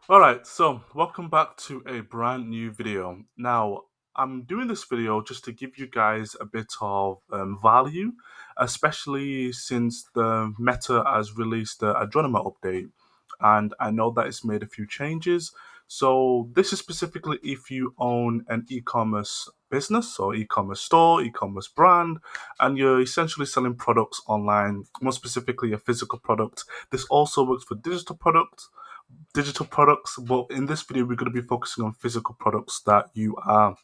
Alright, so welcome back to a brand new video. Now, I'm doing this video just to give you guys a bit of value, especially since the Meta has released the Andromeda update, and I know that it's made a few changes. So, this is specifically if you own an e-commerce business or e-commerce store, e-commerce brand, and you're essentially selling products online, more specifically a physical product. This also works for digital products, but in this video we're going to be focusing on physical products that you are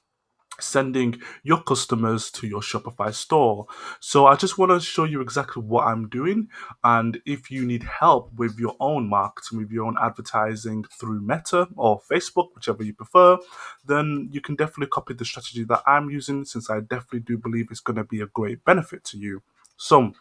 sending your customers to your Shopify store. So I just want to show you exactly what I'm doing, and if you need help with your own marketing, with your own advertising through Meta or Facebook, whichever you prefer, then you can definitely copy the strategy that I'm using, since I definitely do believe it's going to be a great benefit to you. So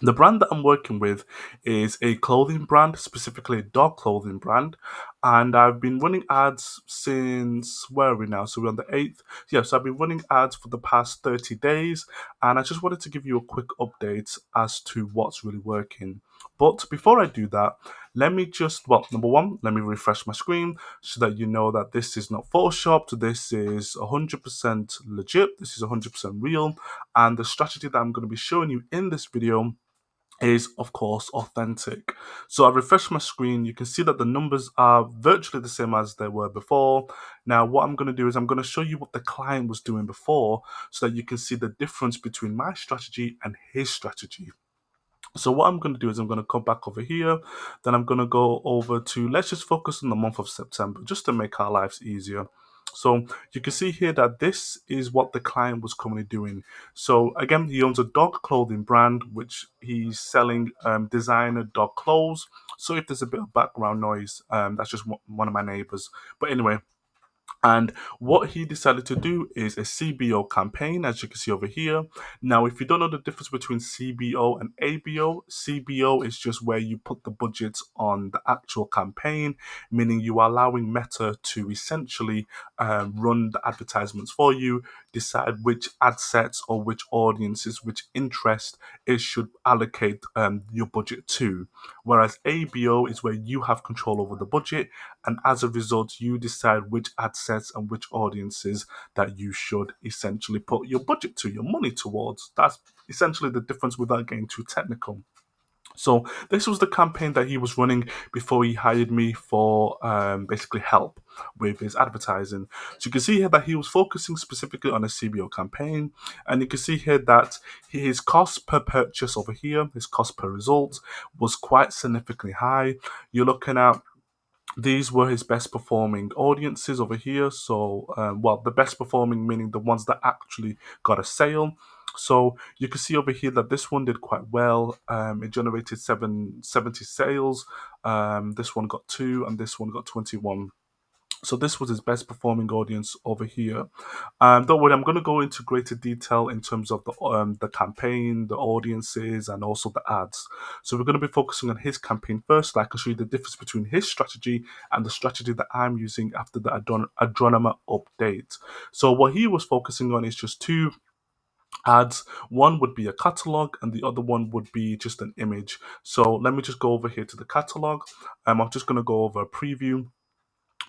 the brand that I'm working with is a clothing brand, specifically a dog clothing brand, and I've been running ads since, where are we now? So we're on the 8th. Yeah, so I've been running ads for the past 30 days, and I just wanted to give you a quick update as to what's really working. But before I do that, let me just, well, number one, let me refresh my screen so that you know that this is not photoshopped, this is 100% legit, this is 100% real, and the strategy that I'm going to be showing you in this video is of course authentic. So I refresh my screen, you can see that the numbers are virtually the same as they were before. Now what I'm going to do is I'm going to show you what the client was doing before, so that you can see the difference between my strategy and his strategy. So what I'm going to do is I'm going to come back over here, then I'm going to go over to, let's just focus on the month of September just to make our lives easier. So you can see here that this is what the client was currently doing. So again, he owns a dog clothing brand, which he's selling designer dog clothes. So if there's a bit of background noise, that's just one of my neighbors. But anyway, and what he decided to do is a CBO campaign, as you can see over here. Now, if you don't know the difference between CBO and ABO, CBO is just where you put the budget on the actual campaign, meaning you are allowing Meta to essentially run the advertisements for you, decide which ad sets or which audiences, which interest it should allocate your budget to. Whereas ABO is where you have control over the budget, and as a result you decide which ad sets and which audiences that you should essentially put your budget to, your money towards. That's essentially the difference without getting too technical. So this was the campaign that he was running before he hired me for basically help with his advertising. So you can see here that he was focusing specifically on a CBO campaign, and you can see here that his cost per purchase over here, his cost per result, was quite significantly high. You're looking at, these were his best performing audiences over here. So, well, the best performing meaning the ones that actually got a sale. So you can see over here that this one did quite well. It generated 770 sales. This one got 2, and this one got 21. So this was his best performing audience over here. Don't worry, I'm going to go into greater detail in terms of the campaign, the audiences, and also the ads. So we're going to be focusing on his campaign first, so I can show you the difference between his strategy and the strategy that I'm using after the Adronema update. So what he was focusing on is just two ads. One would be a catalog, and the other one would be just an image. So let me just go over here to the catalog. I'm just going to go over a preview.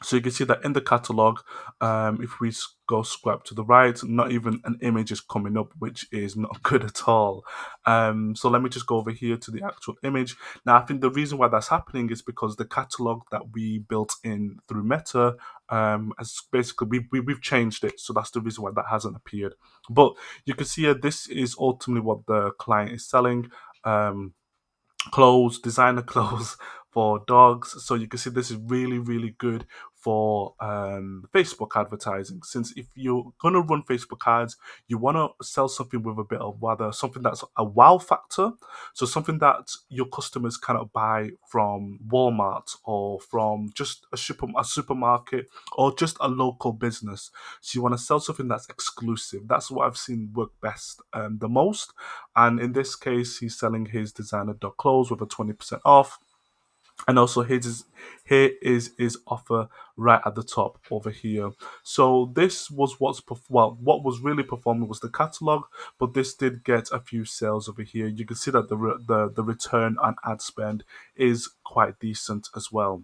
So you can see that in the catalog, if we go swipe to the right, not even an image is coming up, which is not good at all. So let me just go over here to the actual image. Now, I think the reason why that's happening is because the catalog that we built in through Meta, has basically, we've changed it. So that's the reason why that hasn't appeared. But you can see here, this is ultimately what the client is selling. Clothes, designer clothes for dogs. So you can see this is really, really good for Facebook advertising. Since if you're gonna run Facebook ads, you want to sell something with a bit of whether something that's a wow factor. So something that your customers cannot buy from Walmart or from just a supermarket or just a local business. So you want to sell something that's exclusive. That's what I've seen work best the most. And in this case, he's selling his designer dot clothes with a 20% off. And also here is his offer right at the top over here. So this was what was really performing was the catalog, but this did get a few sales over here. You can see that the return on ad spend is quite decent as well.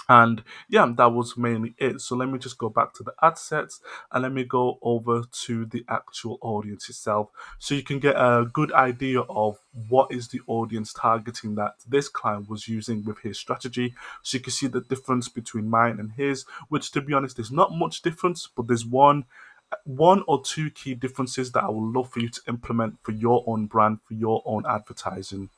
And yeah, that was mainly it. So let me just go back to the ad sets and let me go over to the actual audience itself. So you can get a good idea of what is the audience targeting that this client was using with his strategy. So you can see the difference between mine and his, which to be honest, there's not much difference, but there's one or two key differences that I would love for you to implement for your own brand, for your own advertising.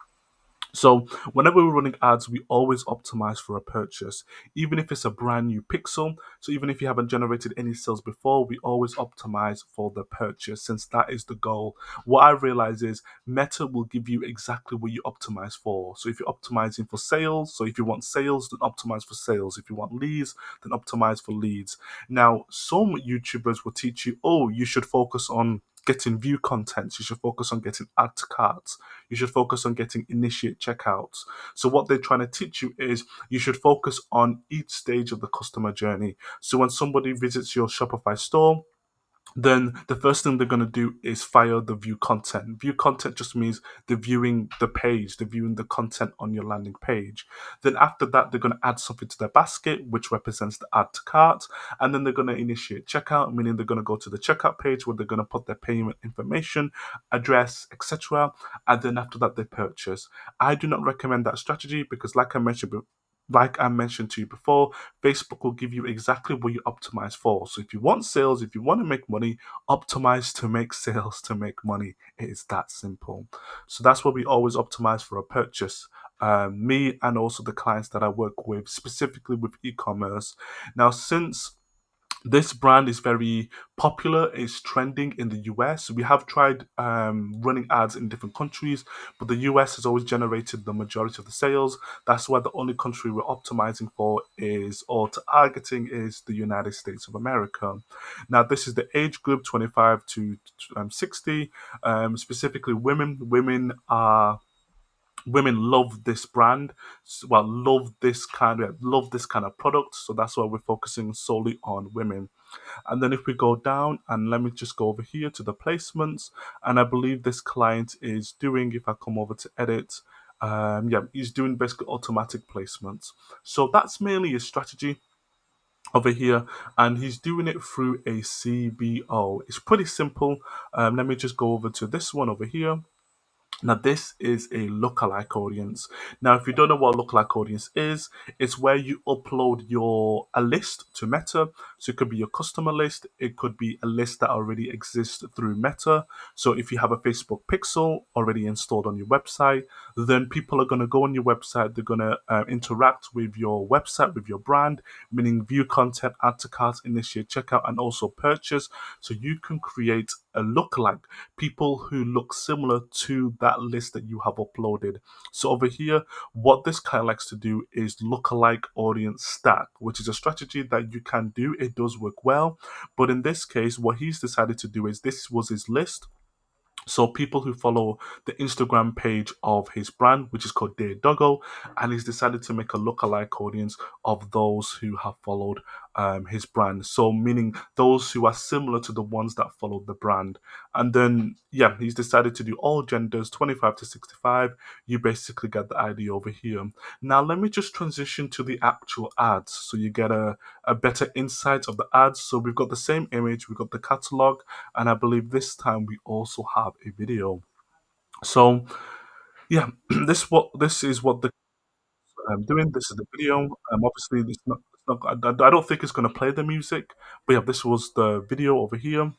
So whenever we're running ads, we always optimize for a purchase, even if it's a brand new pixel. So even if you haven't generated any sales before, we always optimize for the purchase since that is the goal. What I realize is Meta will give you exactly what you optimize for. So if you're optimizing for sales, so if you want sales, then optimize for sales. If you want leads, then optimize for leads. Now, some YouTubers will teach you, oh, you should focus on getting view contents, you should focus on getting add to carts, you should focus on getting initiate checkouts. So what they're trying to teach you is you should focus on each stage of the customer journey. So when somebody visits your Shopify store, then the first thing they're going to do is fire the view content. View content just means they're viewing the page, they're viewing the content on your landing page. Then after that, they're going to add something to their basket, which represents the add to cart. And then they're going to initiate checkout, meaning they're going to go to the checkout page where they're going to put their payment information, address, etc. And then after that, they purchase. I do not recommend that strategy because, like I mentioned to you before, Facebook will give you exactly what you optimize for. So if you want sales, if you want to make money, optimize to make sales to make money. It is that simple. So that's what we always optimize for a purchase. Me and also the clients that I work with, specifically with e-commerce. Now, since this brand is very popular, it's trending in the US. We have tried running ads in different countries, but the US has always generated the majority of the sales. That's why the only country we're optimizing for is, or targeting, is the United States of America. Now, this is the age group 25 to 60, specifically women. Women love this brand, well, love this kind of product. So that's why we're focusing solely on women. And then if we go down and let me just go over here to the placements, and I believe this client is doing, if I come over to edit, yeah, he's doing basically automatic placements. So that's mainly his strategy over here, and he's doing it through a CBO. It's pretty simple. Let me just go over to this one over here. Now, this is a lookalike audience. Now, if you don't know what a lookalike audience is, it's where you upload a list to Meta. So it could be your customer list, it could be a list that already exists through Meta. So if you have a Facebook pixel already installed on your website, then people are going to go on your website, they're going to interact with your website, with your brand, meaning view content, add to cart, initiate checkout, and also purchase. So you can create a lookalike, people who look similar to that list that you have uploaded. So over here, what this kind of likes to do is lookalike audience stack, which is a strategy that you can do. It does work well. But in this case, what he's decided to do is this was his list. So people who follow the Instagram page of his brand, which is called Dear Doggo, and he's decided to make a lookalike audience of those who have followed his brand. So meaning those who are similar to the ones that followed the brand. And then yeah, he's decided to do all genders, 25 to 65. You basically get the idea over here. Now let me just transition to the actual ads so you get a better insight of the ads. So we've got the same image, we've got the catalog, and I believe this time we also have a video. So yeah, this is what the I'm doing. This is the video. Obviously, I don't think it's going to play the music, but yeah, this was the video over here.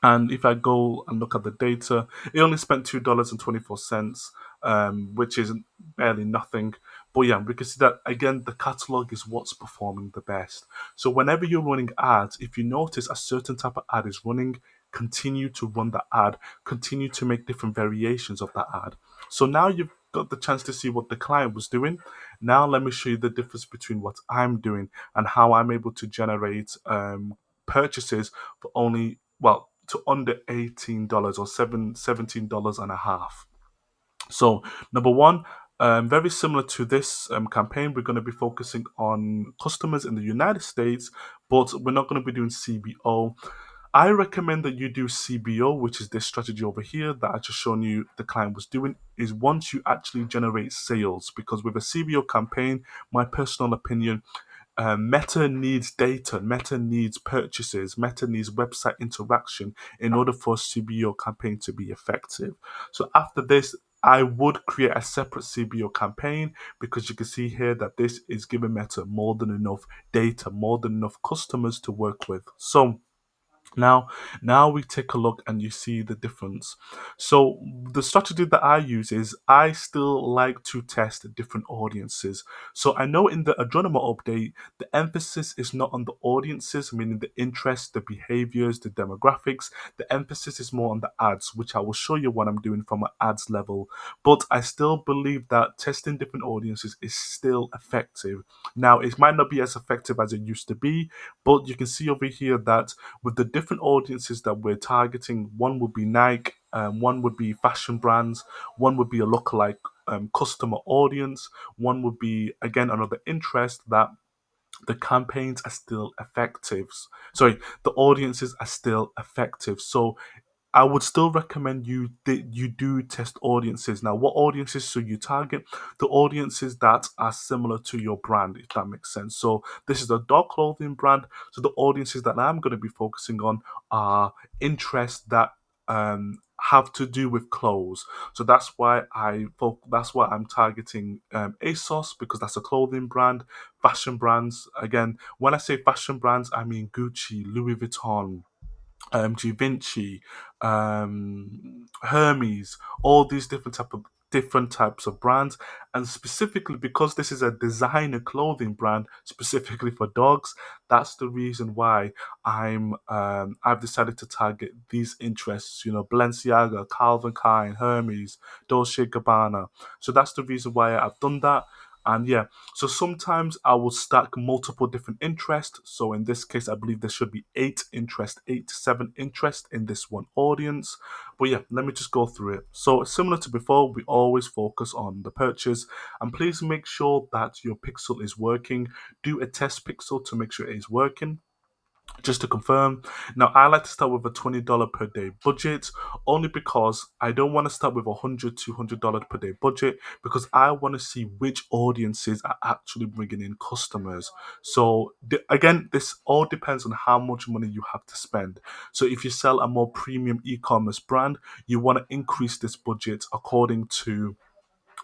And if I go and look at the data, it only spent $2.24, which is barely nothing. But yeah, we can see that again, the catalog is what's performing the best. So whenever you're running ads, if you notice a certain type of ad is running, continue to run that ad, continue to make different variations of that ad. So now you've got the chance to see what the client was doing. Now let me show you the difference between what I'm doing and how I'm able to generate purchases for only, well, to under $18 or $17 and a half. So number one, very similar to this campaign, we're going to be focusing on customers in the United States, but we're not going to be doing CBO. I recommend that you do CBO, which is this strategy over here that I just shown you the client was doing, is once you actually generate sales. Because with a CBO campaign, my personal opinion, Meta needs data, Meta needs purchases, Meta needs website interaction in order for a CBO campaign to be effective. So after this, I would create a separate CBO campaign because you can see here that this is giving Meta more than enough data, more than enough customers to work with. So now, now we take a look and you see the difference. So the strategy that I use is I still like to test different audiences. So I know in the Adrenoma update, the emphasis is not on the audiences, meaning the interests, the behaviors, the demographics. The emphasis is more on the ads, which I will show you what I'm doing from an ads level. But I still believe that testing different audiences is still effective. Now, it might not be as effective as it used to be, but you can see over here that with the different audiences that we're targeting, one would be Nike, one would be fashion brands, one would be a lookalike customer audience, one would be again another interest, that the campaigns are still effective. Sorry, the audiences are still effective. So I would still recommend you do test audiences. Now, what audiences should you target? The audiences that are similar to your brand, if that makes sense. So this is a dog clothing brand. So the audiences that I'm going to be focusing on are interests that have to do with clothes. So that's why I'm targeting ASOS, because that's a clothing brand. Fashion brands, again, when I say fashion brands, I mean Gucci, Louis Vuitton, Givenchy, Hermes, all these different types of brands, and specifically because this is a designer clothing brand specifically for dogs, that's the reason why I've decided to target these interests. You know, Balenciaga, Calvin Klein, Hermes, Dolce Gabbana. So that's the reason why I've done that. And yeah, so sometimes I will stack multiple different interests. So in this case, I believe there should be 8 to 7 interests in this one audience. But yeah, let me just go through it. So similar to before, we always focus on the purchase, and please make sure that your pixel is working. Do a test pixel to make sure it is working. Just to confirm, now I like to start with a $20 per day budget, only because I don't want to start with $100 per day budget, because I want to see which audiences are actually bringing in customers. So again, this all depends on how much money you have to spend. So if you sell a more premium e-commerce brand, you want to increase this budget according to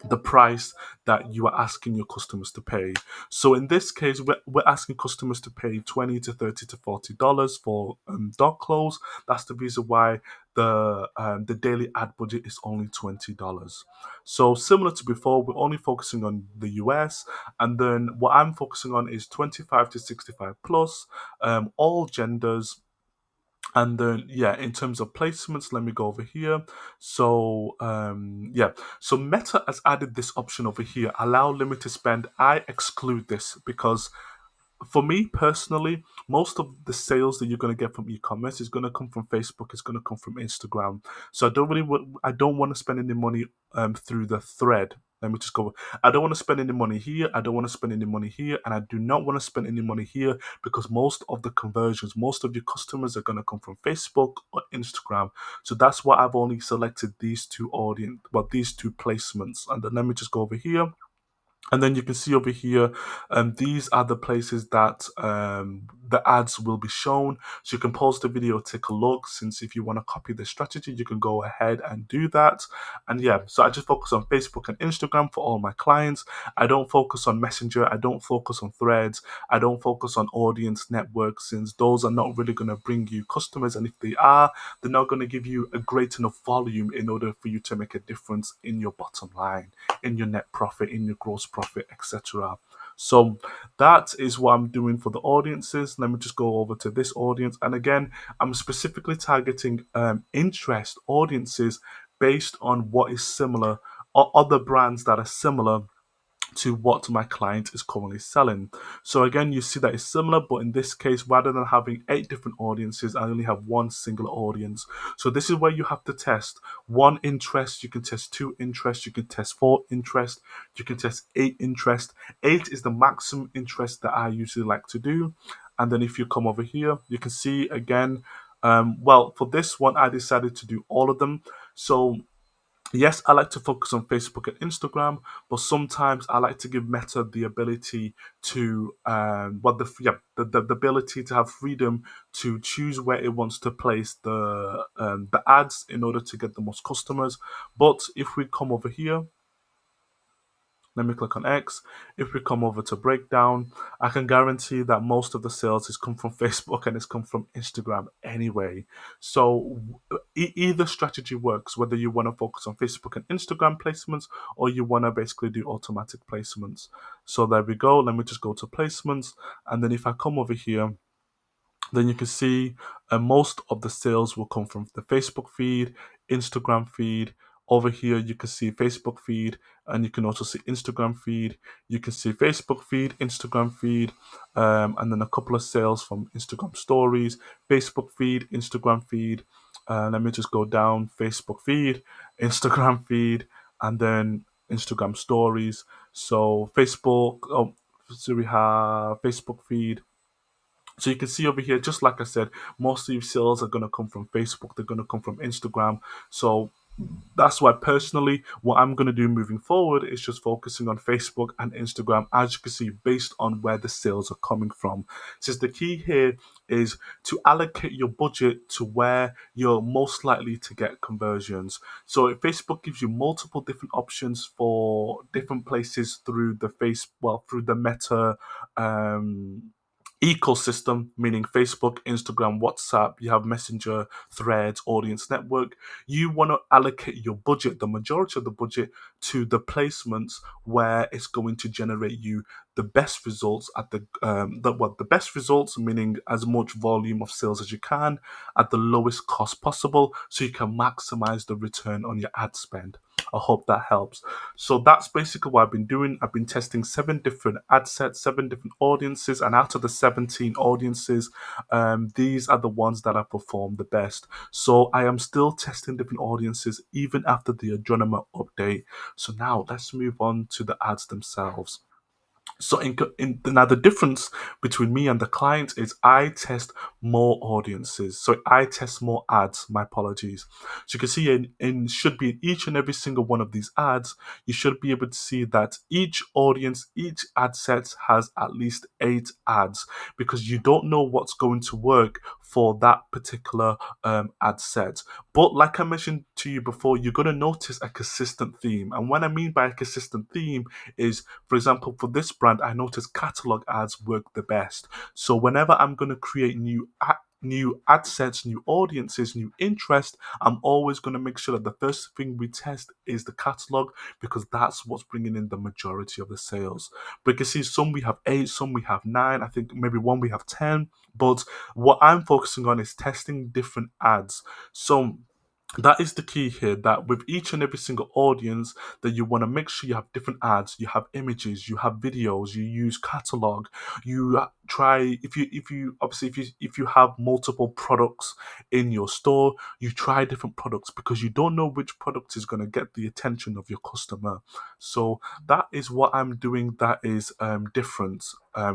the price that you are asking your customers to pay. So in this case, we're asking customers to pay 20 to 30 to $40 for dog clothes. That's the reason why the daily ad budget is only $20. So similar to before, we're only focusing on the US, and then what I'm focusing on is 25 to 65 plus, all genders. And then yeah, in terms of placements, let me go over here. So yeah, so Meta has added this option over here, allow limited spend. I exclude this because for me personally, most of the sales that you're going to get from e-commerce is going to come from Facebook. It's going to come from Instagram. So I don't want to spend any money through the thread. Let me just go. I don't want to spend any money here. I don't want to spend any money here, and I do not want to spend any money here, because most of the conversions, most of your customers are going to come from Facebook or Instagram. So that's why I've only selected these two these two placements. And then let me just go over here. And then you can see over here, these are the places that the ads will be shown. So you can pause the video, take a look, since if you want to copy the strategy, you can go ahead and do that. And yeah, so I just focus on Facebook and Instagram for all my clients. I don't focus on Messenger. I don't focus on Threads. I don't focus on audience networks, since those are not really going to bring you customers. And if they are, they're not going to give you a great enough volume in order for you to make a difference in your bottom line, in your net profit, in your gross profit, etc. So that is what I'm doing for the audiences. Let me just go over to this audience. And again, I'm specifically targeting interest audiences based on what is similar, or other brands that are similar to what my client is currently selling. So again, you see that it's similar, but in this case, rather than having 8 different audiences, I only have one single audience. So this is where you have to test one interest. You can test 2 interests. You can test 4 interests. You can test 8 interests. 8 is the maximum interest that I usually like to do. And then if you come over here, you can see again, Well, for this one, I decided to do all of them. So yes, I like to focus on Facebook and Instagram, but sometimes I like to give Meta the ability to, the ability to have freedom to choose where it wants to place the ads in order to get the most customers. But if we come over here, let me click on X. If we come over to breakdown, I can guarantee that most of the sales is come from Facebook and it's come from Instagram anyway. So either strategy works, whether you want to focus on Facebook and Instagram placements or you want to basically do automatic placements. So there we go. Let me just go to placements. And then if I come over here, then you can see most of the sales will come from the Facebook feed, Instagram feed. Over here, you can see Facebook feed, and you can also see Instagram feed. You can see Facebook feed, Instagram feed, and then a couple of sales from Instagram stories, Facebook feed, Instagram feed. Let me just go down: Facebook feed, Instagram feed, and then Instagram stories. So Facebook. Oh, so we have Facebook feed. So you can see over here, just like I said, most of your sales are going to come from Facebook. They're going to come from Instagram. So that's why personally, what I'm going to do moving forward is just focusing on Facebook and Instagram, as you can see, based on where the sales are coming from. Since the key here is to allocate your budget to where you're most likely to get conversions. So if Facebook gives you multiple different options for different places through through the Meta ecosystem, meaning Facebook, Instagram, WhatsApp, you have Messenger, Threads, Audience Network. You want to allocate your budget, the majority of the budget, to the placements where it's going to generate you the best results at the best results, meaning as much volume of sales as you can at the lowest cost possible, so you can maximize the return on your ad spend. I hope that helps. So that's basically what I've been doing. I've been testing 7 different ad sets, 7 different audiences, and out of the 17 audiences, these are the ones that have performed the best. So I am still testing different audiences even after the Adrenoma update. So now let's move on to the ads themselves. So now the difference between me and the client is I test more audiences. So I test more ads. My apologies. So you can see should be in each and every single one of these ads, you should be able to see that each audience, each ad set has at least 8 ads, because you don't know what's going to work for that particular ad set. But like I mentioned to you before, you're going to notice a consistent theme. And what I mean by a consistent theme is, for example, for this brand, I noticed catalog ads work the best. So whenever I'm going to create new ad sets, new audiences, new interest, I'm always going to make sure that the first thing we test is the catalog, because that's what's bringing in the majority of the sales. But you can see some we have 8, some we have 9, I think maybe one we have 10. But what I'm focusing on is testing different ads. So that is the key here, that with each and every single audience, that you want to make sure you have different ads, you have images, you have videos, you use catalog, you try, if you obviously if you have multiple products in your store, you try different products, because you don't know which product is going to get the attention of your customer. So that is what I'm doing, that is different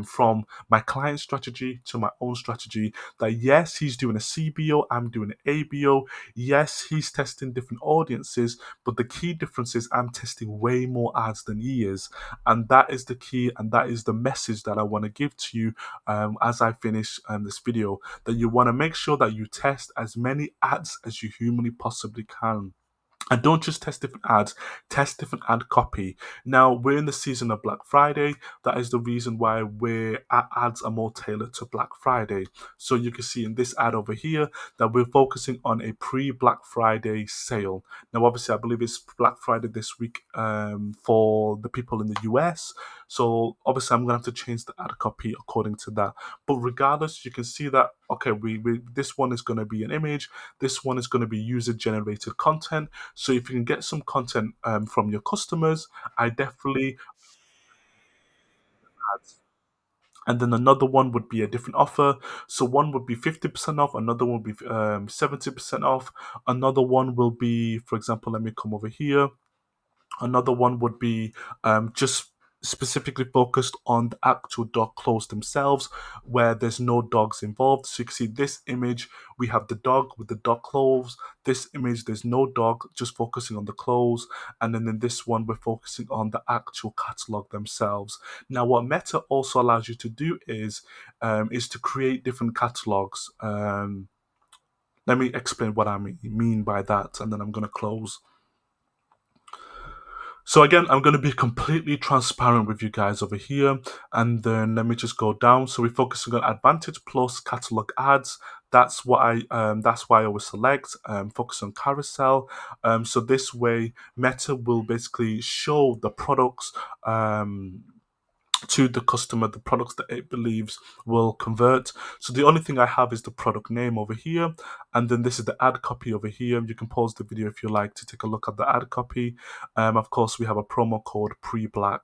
from my client strategy to my own strategy. That yes, he's doing a CBO, I'm doing an ABO. Yes, he's testing different audiences, but the key difference is I'm testing way more ads than he is. And that is the key, and that is the message that I want to give to you as I finish this video, that you want to make sure that you test as many ads as you humanly possibly can. And don't just test different ads, test different ad copy. Now, we're in the season of Black Friday. That is the reason why our ads are more tailored to Black Friday. So you can see in this ad over here that we're focusing on a pre-Black Friday sale. Now, obviously, I believe it's Black Friday this week for the people in the US. So obviously, I'm going to have to change the ad copy according to that. But regardless, you can see that, okay, we this one is going to be an image. This one is going to be user-generated content. So if you can get some content from your customers, I definitely add. And then another one would be a different offer. So one would be 50% off, another one would be 70% off. Another one will be, for example, let me come over here. Another one would be just specifically focused on the actual dog clothes themselves, where there's no dogs involved. So you can see this image, we have the dog with the dog clothes. This image, there's no dog, just focusing on the clothes. And then in this one, we're focusing on the actual catalog themselves. Now, what Meta also allows you to do is to create different catalogs. Let me explain what I mean by that, and then I'm going to close. So again, I'm going to be completely transparent with you guys over here, and then let me just go down. So we're focusing on Advantage Plus catalog ads. That's why I always select focus on carousel. So this way, Meta will basically show the products. To the customer, the products that it believes will convert. So the only thing I have is the product name over here, and then this is the ad copy over here. You can pause the video if you like to take a look at the ad copy. Of course, we have a promo code pre-black,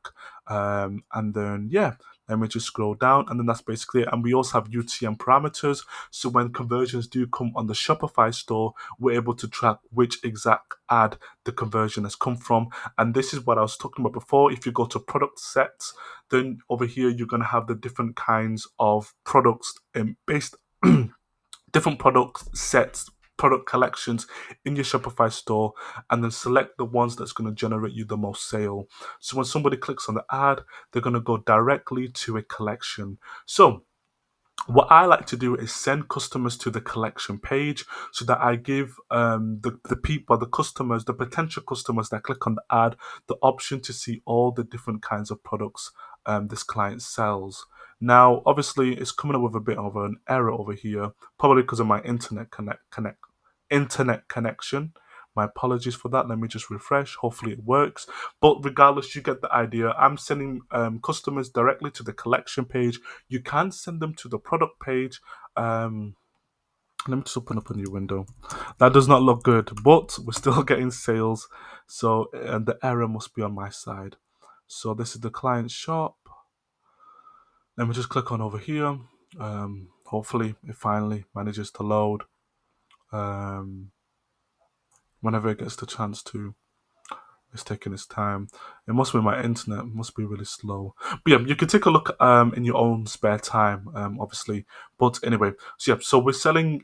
and then yeah. Let me just scroll down, and then that's basically it. And we also have UTM parameters. So when conversions do come on the Shopify store, we're able to track which exact ad the conversion has come from. And this is what I was talking about before. If you go to product sets, then over here you're going to have the different kinds of products based different product sets, product collections in your Shopify store, and then select the ones that's going to generate you the most sale. So when somebody clicks on the ad, they're going to go directly to a collection. So what I like to do is send customers to the collection page so that I give the people, the customers, the potential customers that click on the ad, the option to see all the different kinds of products this client sells. Now, obviously, it's coming up with a bit of an error over here, probably because of my internet connection. My apologies for that. Let me just refresh. Hopefully, it works. But regardless, you get the idea. I'm sending customers directly to the collection page. You can send them to the product page. Let me just open up a new window. That does not look good, but we're still getting sales. So, and the error must be on my side. So this is the client shop. Let me just click on over here. Hopefully, it finally manages to load. Whenever it gets the chance to. It's taking its time. It must be my internet. It must be really slow. But yeah, you can take a look in your own spare time, obviously. But anyway, so yeah, so we're sending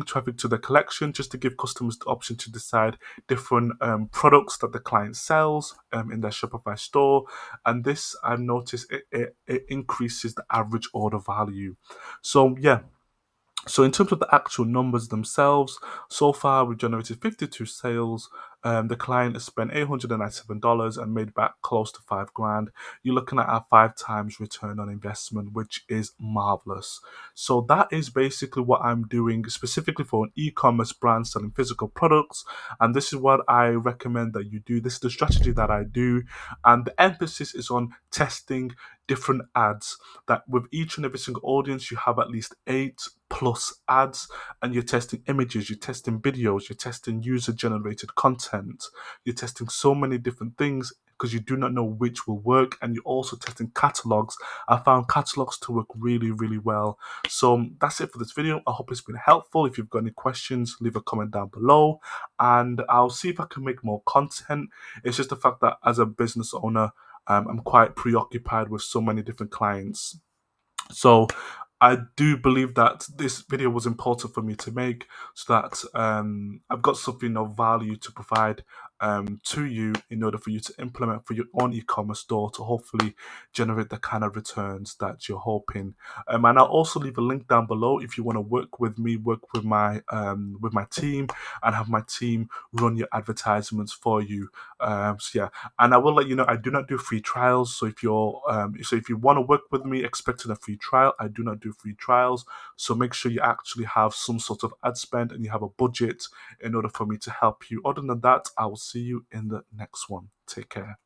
traffic to the collection just to give customers the option to decide different products that the client sells in their Shopify store. And this, I've noticed, it increases the average order value. So yeah, so in terms of the actual numbers themselves, so far we've generated 52 sales. The client has spent $897 and made back close to 5 grand. You're looking at a 5 times return on investment, which is marvelous. So that is basically what I'm doing specifically for an e-commerce brand selling physical products. And this is what I recommend that you do. This is the strategy that I do. And the emphasis is on testing different ads, that with each and every single audience you have at least 8+ ads, and you're testing images, you're testing videos, you're testing user generated content, you're testing so many different things because you do not know which will work, and you're also testing catalogs. I found catalogs to work really, really well. So that's it for this video. I hope it's been helpful. If you've got any questions, leave a comment down below, and I'll see if I can make more content. It's just the fact that as a business owner, I'm quite preoccupied with so many different clients. So I do believe that this video was important for me to make, so that I've got something of value to provide to you in order for you to implement for your own e-commerce store to hopefully generate the kind of returns that you're hoping. And I'll also leave a link down below if you want to work with me, work with my team, and have my team run your advertisements for you. So yeah, and I will let you know I do not do free trials. So if you want to work with me expecting a free trial, I do not do free trials. So make sure you actually have some sort of ad spend and you have a budget in order for me to help you. Other than that, I will see you in the next one. Take care.